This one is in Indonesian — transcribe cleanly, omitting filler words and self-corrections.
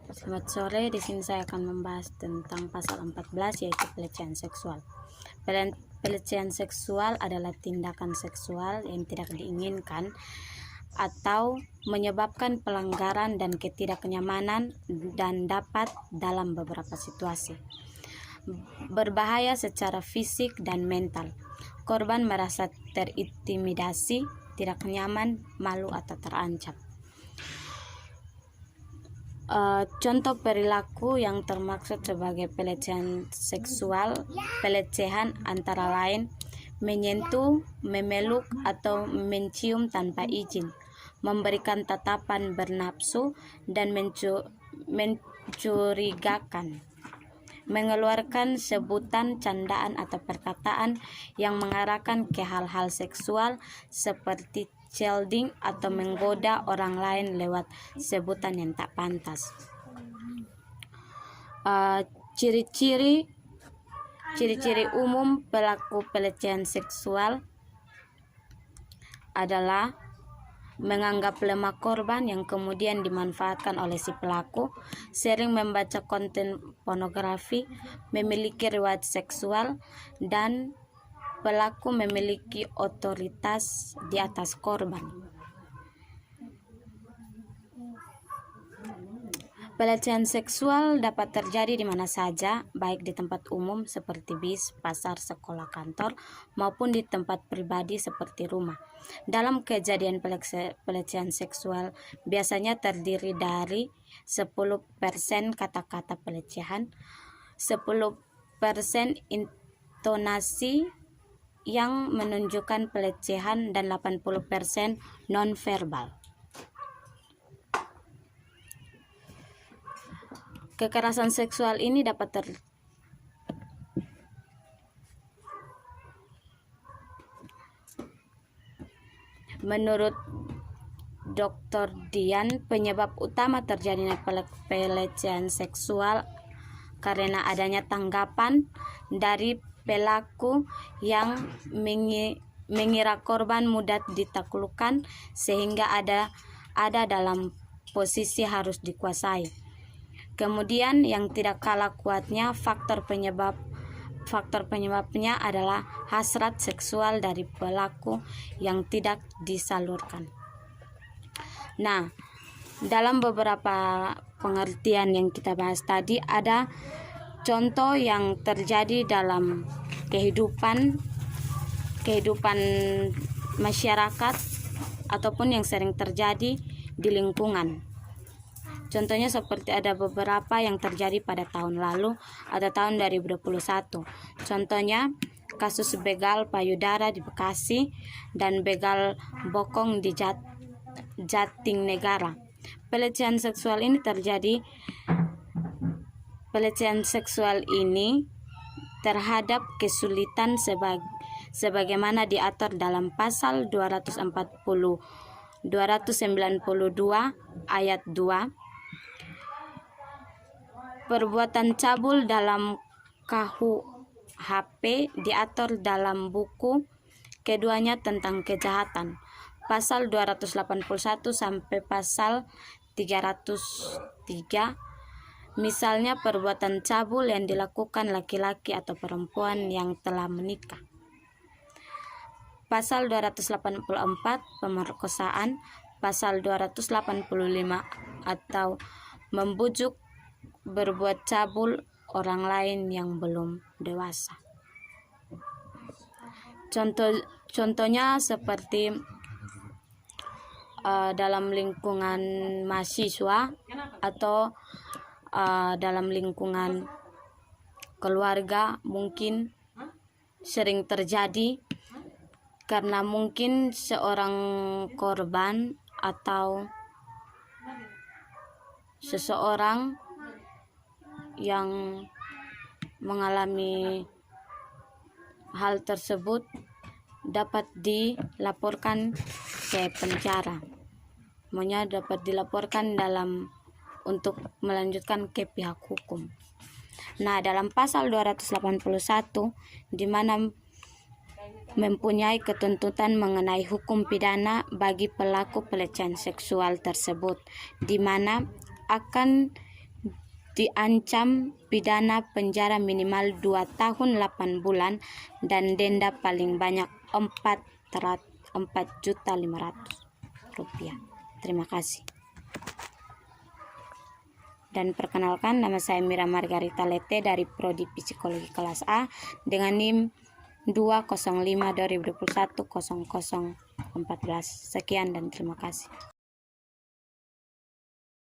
Selamat sore, di sini saya akan membahas tentang pasal 14 yaitu pelecehan seksual. Pelecehan seksual adalah tindakan seksual yang tidak diinginkan atau menyebabkan pelanggaran dan ketidaknyamanan dan dapat dalam beberapa situasi berbahaya secara fisik dan mental. Korban merasa terintimidasi, tidak nyaman, malu atau terancam. Contoh perilaku yang termaksud sebagai pelecehan seksual, pelecehan antara lain menyentuh, memeluk atau mencium tanpa izin, memberikan tatapan bernafsu dan mencurigakan, mengeluarkan sebutan, candaan atau perkataan yang mengarahkan ke hal-hal seksual seperti cheating atau menggoda orang lain lewat sebutan yang tak pantas. Ciri-ciri umum pelaku pelecehan seksual adalah menganggap lemah korban yang kemudian dimanfaatkan oleh si pelaku, sering membaca konten pornografi, memiliki riwayat seksual, dan pelaku memiliki otoritas di atas korban. Pelecehan seksual dapat terjadi di mana saja, baik di tempat umum seperti bis, pasar, sekolah, kantor, maupun di tempat pribadi seperti rumah. Dalam kejadian pelecehan seksual biasanya terdiri dari 10% kata-kata pelecehan, 10% intonasi yang menunjukkan pelecehan, dan 80% nonverbal. Kekerasan seksual ini dapat Menurut Dr. Dian, penyebab utama terjadinya pelecehan seksual karena adanya tanggapan dari pelaku yang mengira korban mudah ditaklukkan sehingga ada dalam posisi harus dikuasai. Kemudian yang tidak kalah kuatnya faktor penyebabnya adalah hasrat seksual dari pelaku yang tidak disalurkan. Nah, dalam beberapa pengertian yang kita bahas tadi, ada contoh yang terjadi dalam kehidupan masyarakat ataupun yang sering terjadi di lingkungan. Contohnya seperti ada beberapa yang terjadi pada tahun lalu atau tahun 2021. Contohnya kasus begal payudara di Bekasi dan begal bokong di Jatinegara. Pelecehan seksual ini terhadap kesulitan sebagaimana diatur dalam pasal 292 ayat 2. Perbuatan cabul dalam KUHP diatur dalam buku keduanya tentang kejahatan, pasal 281 sampai pasal 303. Misalnya perbuatan cabul yang dilakukan laki-laki atau perempuan yang telah menikah. Pasal 284 pemerkosaan, pasal 285 atau membujuk berbuat cabul orang lain yang belum dewasa. Contohnya seperti dalam lingkungan mahasiswa atau dalam lingkungan keluarga mungkin sering terjadi karena mungkin seorang korban atau seseorang yang mengalami hal tersebut dapat dilaporkan ke penjara. Dapat dilaporkan untuk melanjutkan ke pihak hukum. Nah, dalam pasal 281 di mana mempunyai ketentuan mengenai hukum pidana bagi pelaku pelecehan seksual tersebut, di mana akan diancam pidana penjara minimal 2 tahun 8 bulan dan denda paling banyak 4.500.000 rupiah. Terima kasih. Dan perkenalkan, nama saya Mira Margarita Lete dari Prodi Psikologi kelas A dengan NIM 205/2021 0014. Sekian dan terima kasih.